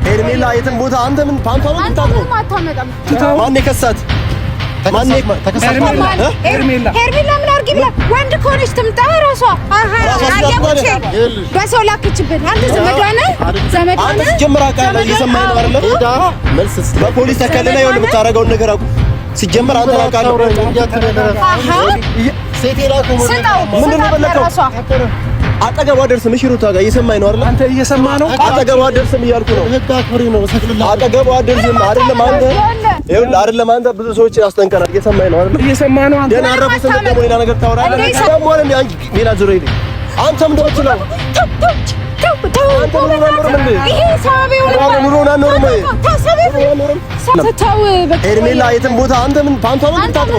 ሄርሜላ የትም ቦታ አንተ ምን ፓንቷን እንድታጥሩ ማን የከሳት ማን ተከሳት ሄርሜላ ምን አርጊ ብላ ወንድ ኮንሽ ትምጣ ራሷ አያሙቼ በሰው ላክችብን አንተ ዘመዷን ጀምራ ቃል እየሰማኝ ነው አይደል ሄዳ መልስ በፖሊስ ተከለለ ይሁን የምታረጋውን ነገር አቁ ሲጀምር አንተ ላቃለው ሴቴ ላኩ ምን ነው በለከው አጠገቧ ደርስም ሽሩታ ጋር እየሰማኝ ነው አይደል አንተ እየሰማ ነው አጠገቧ ደርስም እያልኩ ነው ህግ አክብሪ ነው ሰክልላ አጠገቧ ደርስም አይደለም አንተ ይኸውልህ አይደለም አንተ ብዙ ሰዎች ያስጠንቀናል እየሰማኝ ነው አይደል እየሰማ ነው አንተ ገና አረፈ ደግሞ ሌላ ነገር ታወራለህ ደግሞ አለም ያን ሌላ ዙር ይሄ አንተም እንደምትለው ሄርሜላ የትም ቦታ አንተ ምን ፓንቷን እንድታጥሩ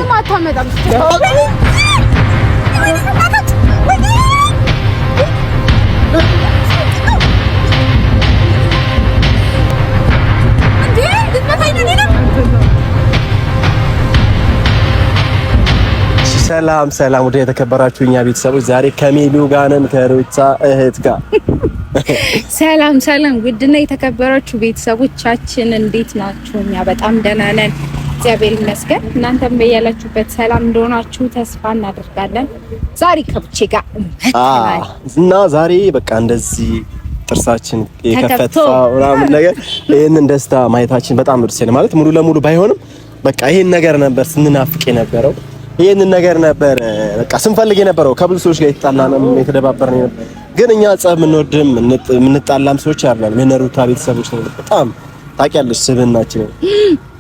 ሰላም ወደ የተከበራችሁ እኛ ቤተሰቦች ዛሬ ከሜሉ ጋር ነን ከሩታ እህት ጋር ሰላም ውድና የተከበራችሁ ቤተሰቦቻችን እንዴት ናችሁ? እኛ በጣም ደህና ነን እግዚአብሔር ይመስገን። እናንተም በያላችሁበት ሰላም እንደሆናችሁ ተስፋ እናደርጋለን። ዛሬ ከብቼ ጋር እና ዛሬ በቃ እንደዚህ ጥርሳችን የከፈተው ምናምን ነገር ይሄንን ደስታ ማየታችን በጣም ደስ ይላል። ማለት ሙሉ ለሙሉ ባይሆንም በቃ ይሄን ነገር ነበር ስንናፍቅ የነበረው ይሄንን ነገር ነበር በቃ ስንፈልግ የነበረው ከብዙ ሰዎች ጋር የተጣላንም የተደባበርን ነበር። ግን እኛ ጸብ ምንወድም ምንጣላም ሰዎች አይደለም። የነሩታ ቤተሰቦች ነው በጣም ታውቂያለሽ ስብናችን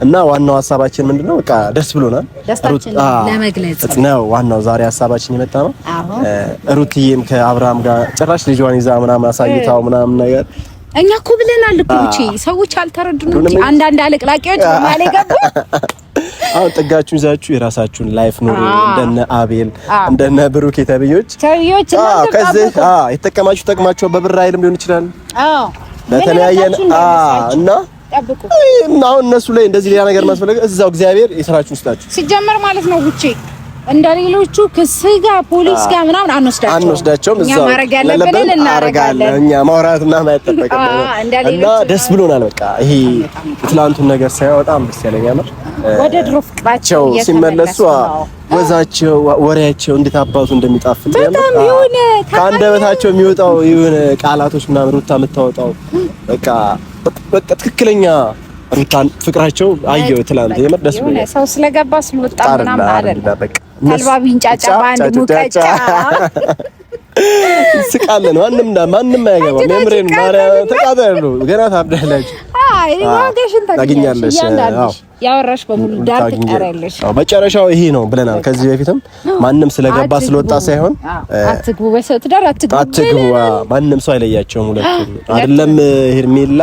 እና ዋናው ሐሳባችን ምንድነው በቃ ደስ ብሎናል። ደስታችንን ለመግለጽ ነው ዋናው ዛሬ ሐሳባችን የመጣ ነው። ሩትዬም ከአብርሃም ጋር ጭራሽ ልጇን ይዛ ምናምን አሳይታው ምናምን ነገር እኛ እኮ ብለናል እኮ እቺ ሰዎች አልተረዱንም እንጂ አንዳንድ አለቅላቂዎች በማለት ገቡ። አሁን ጥጋችሁን ይዛችሁ የራሳችሁን ላይፍ ኑሩ እንደነ አቤል እንደነ ብሩክ የተብዮች ከዚህ የተጠቀማችሁ ተጠቅማችሁ በብር አይልም ሊሆን ይችላል። በተለያየን እና ጠብቁ አሁን እነሱ ላይ እንደዚህ ሌላ ነገር ማስፈልግ እዛው እግዚአብሔር የሰራችሁን ስጣችሁ ሲጀመር ማለት ነው። ውጪ እንደሌሎቹ ከስጋ ፖሊስ ጋር ምናምን አንወስዳቸውም። እዛው ማረጋ ያለብንን እናረጋለን። እኛ ማውራትና ማይጠበቅም እና ደስ ብሎናል። በቃ ይሄ ትላንቱን ነገር ሳይሆን በጣም ደስ ያለኛል። ወደ ድሮ ፍቅራቸው ሲመለሱ ወዛቸው ወሬያቸው እንዴት አባቱ እንደሚጣፍጥ በጣም ይሁን ከአንደበታቸው የሚወጣው ይሁን ቃላቶች ምናምን ሩታ የምታወጣው በቃ ትክክለኛ ሩታን ፍቅራቸው አየው ትላንት የመደስ ነው። ሰው ስለገባ ስለወጣ ምናምን አይደለም። በቃ አልባቢን ጫጫ ባንድ ሙቀጫ ስቃለን ማንም አያገባም። የምሬን ማርያም ተቃጠሉ ገና ታብዳላችሁ። ዋጋሽን ታገኛለሽ። ያወራሽ በሙሉ ዳር ትቀራለሽ። መጨረሻው ይሄ ነው ብለናል። ከዚህ በፊትም ማንም ስለገባ ስለወጣ ሳይሆን አትግቡ፣ በሰው ትዳር አትግቡ። ማንም ሰው አይለያቸውም። ሁለቱም አይደለም ሄርሜላ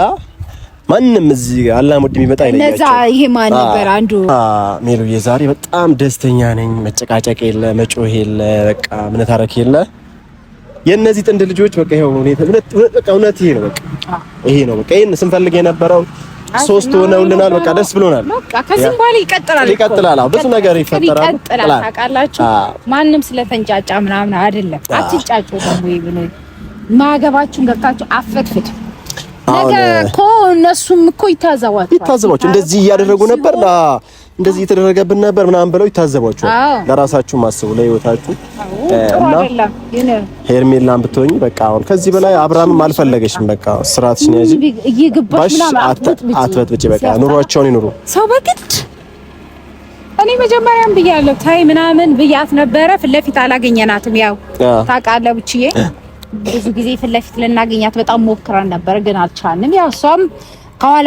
ማንም እዚህ አላሙዲ የሚመጣ አይለያቸው። እነዛ ይሄ ማን ነበር አንዱ ሜሉዬ ዛሬ በጣም ደስተኛ ነኝ። መጨቃጨቅ የለ መጮህ የለ በቃ ምን ታረክ የለ የነዚህ ጥንድ ልጆች በቃ ይሄው እውነት ይሄ ነው። በቃ ይሄ ነው በቃ ይሄን ስንፈልግ የነበረው ሶስት ሆነውልናል። በቃ ደስ ብሎናል። በቃ ከዚህም በኋላ ይቀጥላል። ብዙ ነገር ይፈጠራል። ታውቃላችሁ ማንም ስለተንጫጫ ምናምን አይደለም። አትጫጩ ደግሞ ይብሉ ማገባችሁን ገብታችሁ አፈትፍቱ። ነገ እኮ እነሱም እኮ ይታዘባችሁ እንደዚህ እያደረጉ ነበር እንደዚህ የተደረገብን ነበር ምናምን ብለው ይታዘባችሁ። ለራሳችሁ ማስቡ ለህይወታችሁ እና ሄርሜላን ብትሆኚ በቃ አሁን ከዚህ በላይ አብርሃምም አልፈለገሽም። በቃ ስራትሽን ያጂ ይግባሽ ምናምን አትበጥብጪ። በቃ ኑሯቸውን ይኑሩ። ሰው በግድ እኔ መጀመሪያም ብያለሁ ታይ ምናምን ብያት ነበረ። ፍለፊት አላገኘናትም። ያው ታውቃለህ ብቻዬ ብዙ ጊዜ ፍለፊት ልናገኛት በጣም ሞክረን ነበር ግን አልቻልንም። ያው እሷም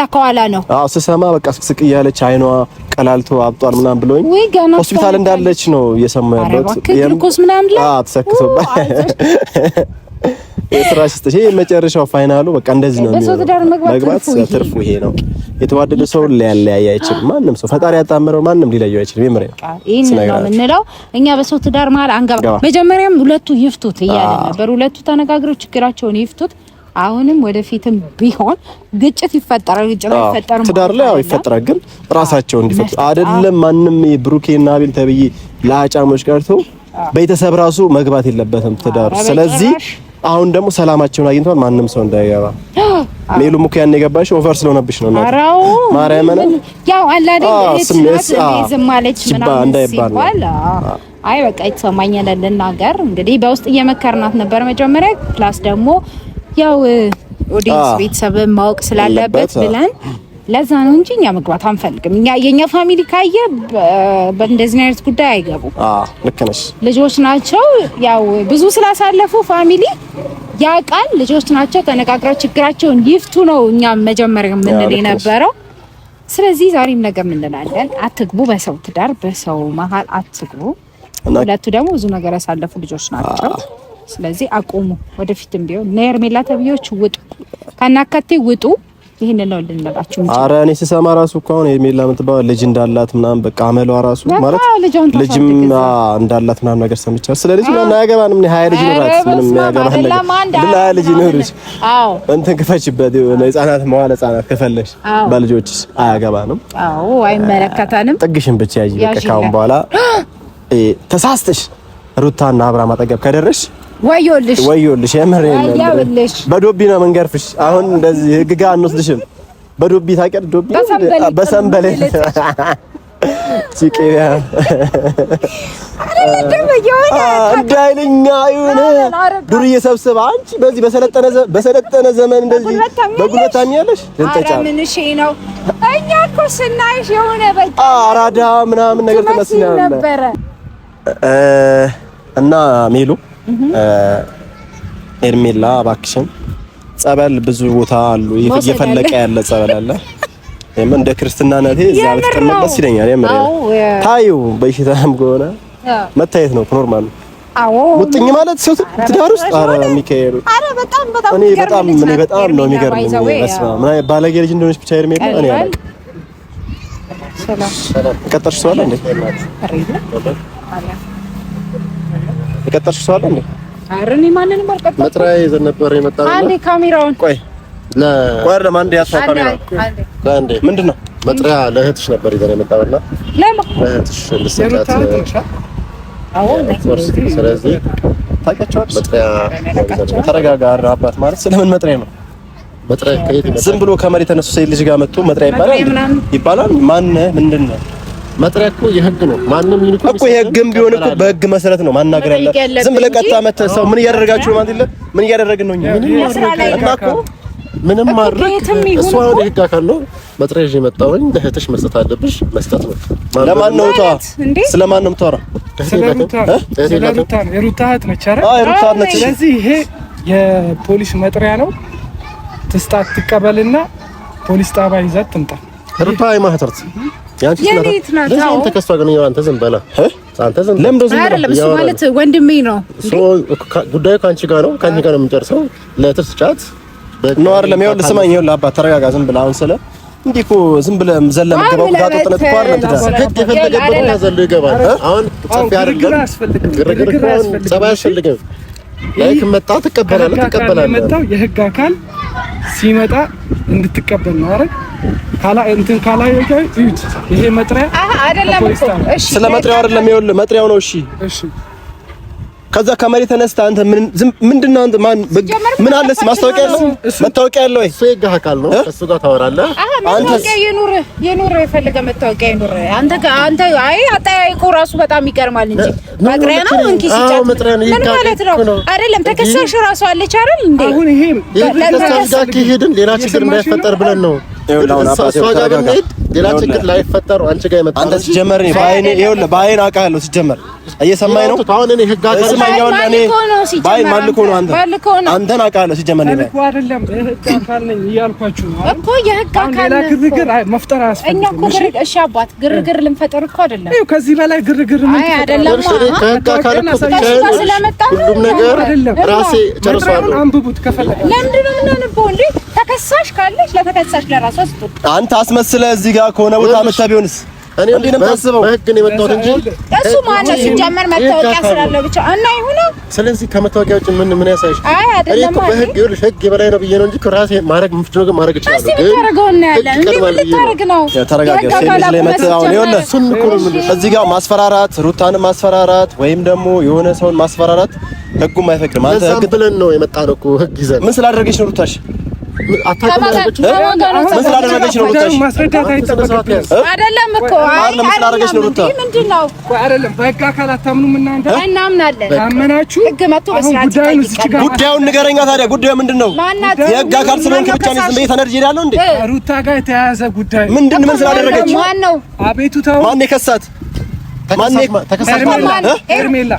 ከኋላ ነው። ስሰማ በቃ ስቅስቅ እያለች አይኗ ቀላልቶ አብጧል ምናምን ብሎኝ ሆስፒታል እንዳለች ነው እየሰማሁ ያለሁት። ግሉኮስ ምናምን ላይ ተሰክቶባት የትራሽስት ይሄ መጨረሻው ፋይናሉ በቃ እንደዚህ ነው። መግባት ትርፉ ይሄ ነው። የተዋደደ ሰው ሊያለያይ አይችልም። ማንም ሰው ፈጣሪ ያጣመረው ማንም ሊለየው አይችልም። ይምሬ ይሄን ነው የምንለው እኛ በሰው ትዳር መሀል አንገባ። መጀመሪያም ሁለቱ ይፍቱት እያለ ነበር። ሁለቱ ተነጋግረው ችግራቸውን ይፍቱት። አሁንም ወደፊትም ቢሆን ግጭት ይፈጠራል። ትዳር ላይ ያው ይፈጠራል። ግን ራሳቸው እንዲፈቱ አይደለም ማንም ብሩኬና አቤል ተብዬ ለአጫሞች ቀርቶ ቤተሰብ ራሱ መግባት የለበትም ትዳር። ስለዚህ አሁን ደግሞ ሰላማቸውን አግኝቷል። ማንም ሰው እንዳይገባ ሜሉም እኮ ያን የገባሽ ኦቨር ስለሆነብሽ ነው። አራው ማርያምን ያው አላደ ስሜት ዝም አለች ምናምን ሲባል አይ በቃ ይተማኛል ለልናገር እንግዲህ በውስጥ እየመከርናት ነበር መጀመሪያ ፕላስ ደግሞ ያው ኦዲየንስ ቤተሰብ ማወቅ ስላለበት ብለን ለዛ ነው እንጂ እኛ መግባት አንፈልግም። የኛ ፋሚሊ ካየ በእንደዚህ አይነት ጉዳይ አይገቡ። ልክ ነሽ። ልጆች ናቸው ያው ብዙ ስላሳለፉ ፋሚሊ ያውቃል። ልጆች ናቸው ተነጋግረው ችግራቸውን ይፍቱ ነው እኛ መጀመሪያ የምንል የነበረው። ስለዚህ ዛሬም ነገር ምን እንላለን? አትግቡ፣ በሰው ትዳር በሰው መሀል አትግቡ። ሁለቱ ደግሞ ብዙ ነገር ያሳለፉ ልጆች ናቸው። ስለዚህ አቁሙ። ወደፊትም ቢሆን ኔርሜላ ተብዮች ውጡ፣ ከናካቴ ውጡ። ይሄን ነው ልንላችሁ እንጂ ኧረ እኔ ስሰማ ራሱ እኮ አሁን ሄርሜላ የምትባለው ልጅ እንዳላት ምናምን በቃ አመሏ ራሱ ማለት ልጅም እንዳላት ምናምን ነገር ሰምቻለሁ። ስለ ልጅ ምናምን አያገባንም። እኔ 20 ልጅ ኖራት ምንም ያገባን ነገር ለላ ልጅ ኖርሽ አዎ እንትን ክፈችበት ለህፃናት መዋለ ህፃናት ከፈለሽ በልጆችሽ አያገባንም። አዎ አይመለከታንም። ጥግሽን ብቻ ያጂ በቃ ካሁን በኋላ ተሳስተሽ ሩታና አብርሃም አጠገብ ከደረሽ ወዮልሽ የምሬን በዶቢ ነው መንገርፍሽ። አሁን እንደዚህ ህግ ጋር አንወስድሽም። በዶቢ ታቀር ዶቢ በሰንበሌ ሲቄያ እንዳይልኛ ይሁን ዱርዬ ሰብስባ አንቺ በዚህ በሰለጠነ ዘመን እንደዚህ በጉልበት ታሚያለሽ እንተጫ ምን እሺ ነው እኛ እኮ ስናይሽ የሆነ በቃ አራዳ ምናምን ነገር ተመስላለሽ እና ሜሉ ሄርሜላ እባክሽን ጸበል ብዙ ቦታ አሉ እየፈለቀ ያለ ጸበል አለ። እንደ ክርስትናነቴ እዛ ብትቀመጥ ደስ ይለኛል። ታዩ በሽታም ከሆነ መታየት ነው ኖርማል ነው። አዎ ሙጥኝ ማለት ሰው ትዳር ውስጥ አረ ሚካኤል እኔ በጣም ነው የሚገርመኝ። መስማ ምን ባለጌ ልጅ እንደሆነች ብቻ ሄርሜላ እኔ አለ ሰላም ቀጠርሽ ሰው አለ እንዴ? የቀጠርሽ ሰው አለ እንዴ? አረኔ ማንንም አልቀጠርኩም። መጥሪያ ይዘን ነበር የመጣው። አንዴ ካሜራውን ቆይ ለማን ያሳው ካሜራውን ለአንዴ ምንድነው መጥሪያ ለእህትሽ ነበር ይዘን የመጣውና ለእህትሽ ልሰጣት። አዎ ስለዚህ ታውቂያቸዋለሽ። መጥሪያ ተረጋጋ። አባት ማለት ስለምን መጥሪያ ነው? መጥሪያ ከየት ይመጣል? ዝም ብሎ ከመሬት ተነሱ ሴት ልጅ ጋር መጥቶ መጥሪያ ይባላል። ማን ምንድነው? መጥሪያ እኮ የህግ ነው። ማንንም ይልኩ እኮ የህግም ቢሆን እኮ በህግ መሰረት ነው ማናገር ያለ። ዝም ብለህ ቀጥታ መተህ ሰው ምን እያደረጋችሁ ነው ማለት አይደለም። ምን እያደረግን ነው እኛ? ምንም ማድረግ እሱ አሁን የህግ አካል ነው። መጥሪያ ይዤ መጣሁኝ ለእህትሽ መስጠት አለብሽ። መስጠት ነው። ለማን ነው ታወራ? ስለማን ነው የምታወራው? የሩታ እህት ነች አይደል? አዎ የሩታ እህት ነች። ስለዚህ ይሄ የፖሊስ መጥሪያ ነው። ትስጣት ትቀበልና ፖሊስ ጣቢያ ይዛት ትምጣ። ሩታ አይማህተርት ያንቺ ስለታ ለምን ተከስቷ ግን አንተ ዝም በላ አንተ ዝም ለምን ዝም አይደለም እሱ ማለት ወንድሜ ነው። ጉዳዩ ካንቺ ጋር ነው። ካንቺ ጋር ነው የምንጨርሰው። ለእህትሽ ጫት ነው አይደለም። ይኸውልህ ስማኝ፣ ይኸውልህ አባት ተረጋጋ። ዝም ብለህ አሁን ስለ እንዲህ እኮ ዝም ብለህ ዘለም ገባው ጋጠጥነት እኮ አይደለም። ህግ የፈለገበት ያዘሉ ይገባል። አሁን ጸብ ያደርጋል። ግርግር ጸባይ ያስፈልግም። ላይክ መጣ ትቀበላለህ። መጣው የህግ አካል ሲመጣ እንድትቀበል ነው አይደል? እንትን ካላየው እዩት። ይሄ መጥሪያ አይደለም እኮ እሺ፣ ስለ መጥሪያው አይደለም። ይኸውልህ መጥሪያው ነው። እሺ ከዛ ከመሬት ተነስተ አንተ ምንድነው አንተ ምን አለስ ማስታወቂያ ያለው መታወቂያ ያለው ወይ የህግ አካል ነው። እሱ ጋር ታወራለህ። አንተ የኑር የፈለገ መታወቂያ ይኑር። አንተ አይ አጠያይቁ ራሱ በጣም ይገርማል እንጂ መጥሪያ ነው እንኪ ሲጫት ምን ማለት ነው? አይደለም ተከሳሽ ራሱ አለች አይደል እንዴ? አሁን ይሄ ተከሳሽ ጋር ከሄድን ሌላ ችግር እንዳይፈጠር ብለን ነው። ሌላ ችግር ላይፈጠር አንቺ ጋር የመጣው አንተ ሲጀመር ነው። ባይኔ ይኸውልህ ባይኔ አውቃለሁ። ሲጀመር እየሰማኝ ነው። አሁን እኔ ህግ አካል ስማኛው እኔ ባይን ማልኮ ነው። አንተን አውቃለሁ። ሲጀመር ነው እኮ አይደለም ህግ አካል ነኝ እያልኳችሁ ነው እኮ የህግ አካል ሌላ ግርግር መፍጠር አያስፈልግም። እኛ እኮ ግርግር እሺ አባት ግርግር ልንፈጠር እኮ አይደለም። ይኸው ከዚህ በላይ ግርግር ምን አይደለም። ከህግ አካል እኮ ሁሉም ነገር ራሴ ጨርሷለሁ። አንብቡት ከፈለገ ለምንድን ነው የምናነበው እንዴ? ተከሳሽ ካለሽ ለተከሳሽ ለራሱ አስጡ። አንተ አስመስለህ እዚህ ጋር ከሆነ ቦታ መታ ቢሆንስ እኔ እንዴ ነው ታስበው? በህግ ነው የመጣሁት እንጂ እሱ ማለት ሲጀመር መታወቂያ ስላለው ብቻ እና ይሁን። ስለዚህ ከመታወቂያ ውጭ ምን ያሳይሽ? አይ አይደለም ማለት በህግ ይኸውልሽ፣ ህግ የበላይ ነው ብዬ ነው እንጂ ራሴ ማድረግ የምችለው ነገር ማድረግ እችላለሁ። እስቲ ብታረገው እና ያለን እንዴ ምን ልታረግ ነው? ተረጋጋ። ስለዚህ ላይ መጣው ነው ይኸውልህ፣ እዚህ ጋር ማስፈራራት፣ ሩታንም ማስፈራራት ወይም ደግሞ የሆነ ሰውን ማስፈራራት ህጉም አይፈቅድም። አንተ ህግ ብለን ነው የመጣነው እኮ ህግ ይዘን። ምን ስላደረገች ነው ሩታሽ? ምን ስላደረገች ነው ሩታሽ? ማስረዳት አይደለም እኮ ምን ስላደረገች ነው ሩታ? ምንድነው? አይደለም በህግ አካል አታምኑም እናንተ? እናምናለን። ታመናችሁ ህግ መጥቶ በስርዓት ጉዳዩን ንገረኛ። ታዲያ ጉዳዩ ምንድነው? የህግ አካል ስለሆንክ ብቻ ነው ዝም ብዬ ተነድጄ እሄዳለሁ እንዴ? ሩታ ጋር የተያያዘ ጉዳይ ምንድን ምን ስላደረገች? ማን ነው አቤቱታው? ማን የከሳት? ሄርሜላ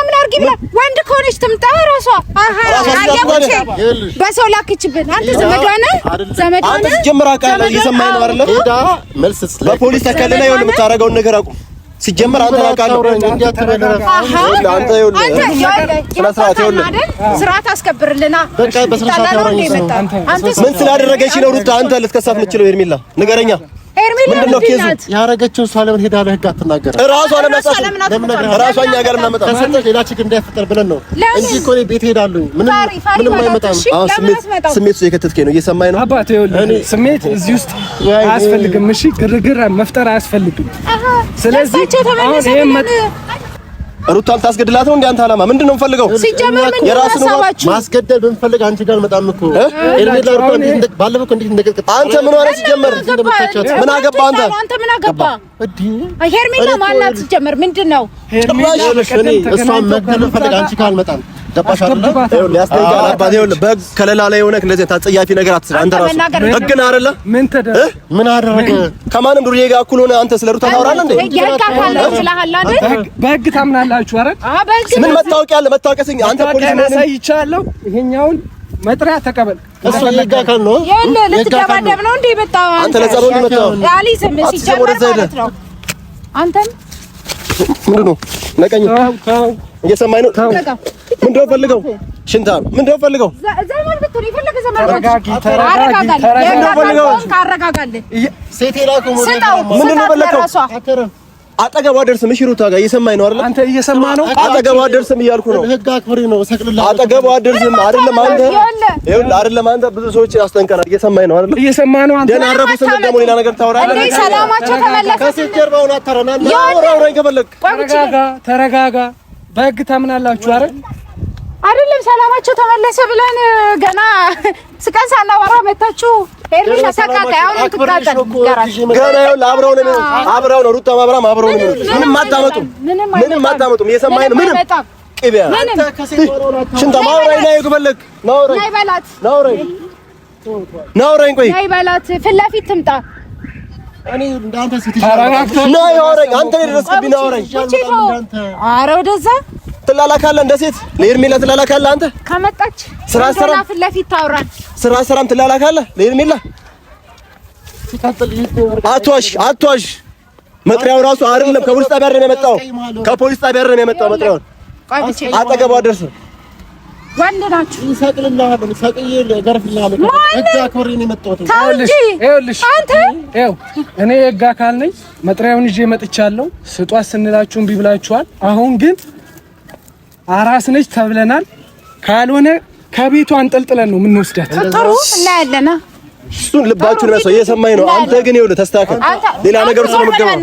ምን አርጊ ብላ ወንድ ከሆነች ትምጣ ራሷ። በሰው ላክችብን። አንተ ዘመዷ ነህ? አንተ ጀምራ ቃል እየሰማኸኝ ነው አይደል? ሄዳ መልስ በፖሊስ ተከለለ። ይኸውልህ የምታደርገውን ነገር አቁም። ሲጀምር አንተ ታውቃለህ። ስርዓት አስከብርልና ምን ስላደረገች ነው ሩታ አንተ ልትከሳት የምትችለው? ሄርሜላ ንገረኛ። ምንድነው ኬዙ? ያረጋቸው እሷ ለምን ሄዳ ለህግ አትናገርም? እራሷ ለምን እኛ ጋር ለምን አመጣ? ሌላ ችግር እንዳይፈጠር ብለን ነው እንጂ እኮ እኔ ቤት ሄዳለሁ። ምንም አይመጣም። አሁን ስሜት የከተትከኝ ነው። እየሰማኸኝ ነው? አባቴ ይኸውልህ ስሜት እዚህ ውስጥ አያስፈልግም። እሺ ግርግር መፍጠር አያስፈልግም። ስለዚህ ሩታ ልታስገድላት ነው እንዴ? አንተ አላማ ምንድነው የምፈልገው? ሲጀመር ምን ያሳባችሁ? ማስገደል ብንፈልግ አንቺ ጋር መጣም እኮ ኤርሜላ ሩታ ባለፈው እኮ እንዴት እንደቀጠቀጠ አንተ ምን ሆነ? ሲጀመር ምን አገባ አንተ? አንተ ምን አገባ? ሄርሜላ ማናት? ሲጀመር ምንድነው? ጭራሽ እሷን መግደል ብንፈልግ አንቺ ጋር አልመጣም። ገባሽ አይደል? ይኸውልህ ያስጠይቃል። አባቴ ይኸውልህ በህግ ከለላ ላይ ሆነህ እንደዚህ ታጸያፊ ነገር አትስራ። አንተ ራስህ ህግ ነህ አይደለ? ምን አደረገ? ከማንም ዱርዬ ጋር እኩል ሆነህ አንተ ስለ ሩታ ታወራለህ እንዴ? በህግ ታምናላችሁ አይደል? ምን መታወቂያ አለ? መታወቂያ ሲኝ አንተ ፖሊስ ነህ አሳይቻለሁ። ይሄኛውን መጥሪያ ተቀበል። እሱ ይጋካል ነው ልትደባደብ ነው እንዴ? መጣው አንተ ለጸብ ነው የመጣው። ያሊ ስም ሲጀመር ማለት ነው። አንተን ምንድን ነው ነቀኝ? እየሰማኸኝ ነው? ምንድን ነው ፈልገው? ሽንታ ምንድን ነው ፈልገው? ዘመን ብትሆን የፈለገ ዘመን ካረጋጋል ሴት ላኩ ምንድን ነው ፈለከው? አጠገቧ ደርስም። እሺ ሩታ ጋር እየሰማኸኝ ነው አይደል? አንተ እየሰማህ ነው? አጠገቧ ደርስም እያልኩ ነው። ህግ አክብሪ ነው ሰቅልላ አጠገቧ ደርስም አይደለም አንተ ይኸውልህ፣ አይደለም አንተ ብዙ ሰዎች አስጠንቀናል። እየሰማኸኝ ነው አይደል? እየሰማህ ነው አንተ። ደህና አረፉ ስንል ደግሞ ሌላ ነገር ታወራለህ። እንዴ ሰላማቸው ተመለሰ። ከሴት ጀርባውን አታረናና አውራኝ ከፈለክ ተረጋጋ። በህግ ታምናላችሁ አይደል? አይደለም ሰላማቸው ተመለሰ ብለን ገና ስቀን ሳናወራ መታችሁ ሄርሜላ ተካካ አሁን ትቃጠል ገና ይኸውልህ አብረው ነው ሩታ ማብራም አብረው ነው። ምንም አታመጡም። እየሰማኸኝ ነው? ምንም ቅቢያ አንተ ከሴት ወሮና ሽንታ ማውራኝ ላይ ከፈለክ ናውራኝ ቆይ ናይበላት ፊት ለፊት ትምጣ። እኔ እንዳንተ ሴት ነው ያወራኝ። አንተ ነው ድረስብኝ ናውራኝ። ኧረ ወደዛ ትላላካለህ እንደ ሴት ለሄርሜላ ትላላካለህ። አንተ ከመጣች ስራ ፊት ለፊት ታውራን ስራም ትላላካለህ ለሄርሜላ። አትዋሽ። መጥሪያው ራሱ አይደለም ከፖሊስ ጣቢያ አይደለም የመጣው። ከፖሊስ ጣቢያ አይደለም የመጣው መጥሪያው። አጠገቧ ደርስ ወንድ ናችሁ። ይሰቅልልሃለሁ ሰቅዬ ገርፍልሃለሁ። ህግ አክብሬ ነው የመጣሁት። ይኸውልሽ እኔ ህግ አካል ነኝ። መጥሪያውን ይዤ መጥቻለሁ። ስጧት ስንላችሁ እምቢ ብላችኋል። አሁን ግን አራስ ነች ተብለናል። ካልሆነ ከቤቷ አንጠልጥለን ነው የምንወስዳት። ጥሩ እናያለና እሱን ልባችሁን ነው እየሰማኝ ነው። አንተ ግን ይኸውልህ ተስተካከል። ሌላ ነገር ውስጥ ነው የምትገባው።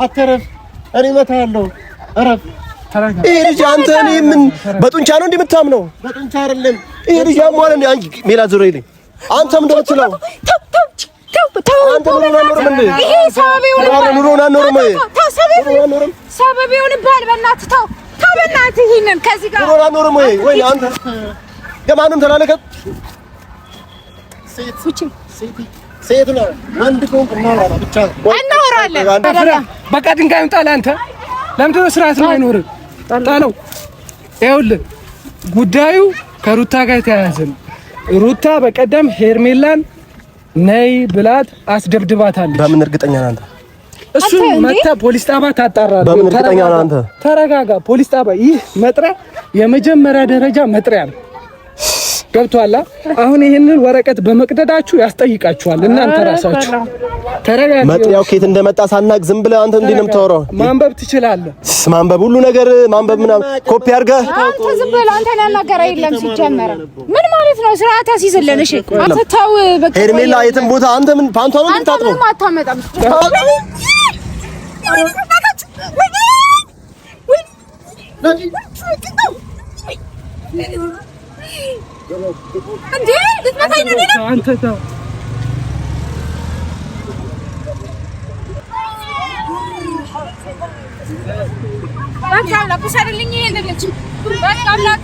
አትረፍ። እኔ እመታለሁ። እረፍ። ይሄ ልጅ አንተ እኔ ምን በጡንቻ ነው እንደምታምነው? በጡንቻ አይደለም። ይሄ ልጅ ያሟል እንዴ? አንቺ ሜላ ዞር ይልኝ። አንተም እንደምትለው አንተ ኑሮን አኖርም እንዴ? ይሄ ሰበቤውን ባል በእናትህ ተው በእናትህ ይሄንን ከዚህ ጋር ኑሮን አኖርም ወይ አንተ ለማንም ተላለከት ሴት ነው ወንድ ኮንክ እናወራለን። በቃ ድንጋዩን ጣል አንተ። ለምንድን ነው ስርዓት ነው አይኖርም? ጣለው። ይኸውልህ ጉዳዩ ከሩታ ጋር የተያያዘ ነው። ሩታ በቀደም ሄርሜላን ነይ ብላት አስደብድባታለች። በምን እርግጠኛ ነህ አንተ? እሱን መታ ፖሊስ ጣቢያ ታጣራለህ። በምን እርግጠኛ ነህ አንተ? ተረጋጋ። ፖሊስ ጣቢያ ይህ መጥሪያ የመጀመሪያ ደረጃ መጥሪያ ነው። ገብቷላ? አሁን ይሄንን ወረቀት በመቅደዳችሁ ያስጠይቃችኋል እናንተ ራሳችሁ። ተረጋጋ። መጥሪያው ከየት እንደመጣ ሳናቅ ዝም ብለህ አንተ እንዴ ነው የምታወራው? ማንበብ ትችላለህ። ማንበብ ሁሉ ነገር ማንበብ ምናምን ኮፒ አድርገህ አንተ ዝም ብለህ አንተን ያናገረ የለም ሲጀመር። ምን ማለት ነው? ስርዓት አስይዝልን። እሺ አንተ ተው በቃ። ሄርሜላ የትም ቦታ አንተ ምን ፓንቷ ነው የምታጥበው? አንተ ምን አታመጣም? እንዴ ልትመታኝ ነው? አንተ ተው በቃ ለቁሰርልኝ ይሄን ልጅ በቃ አምላክ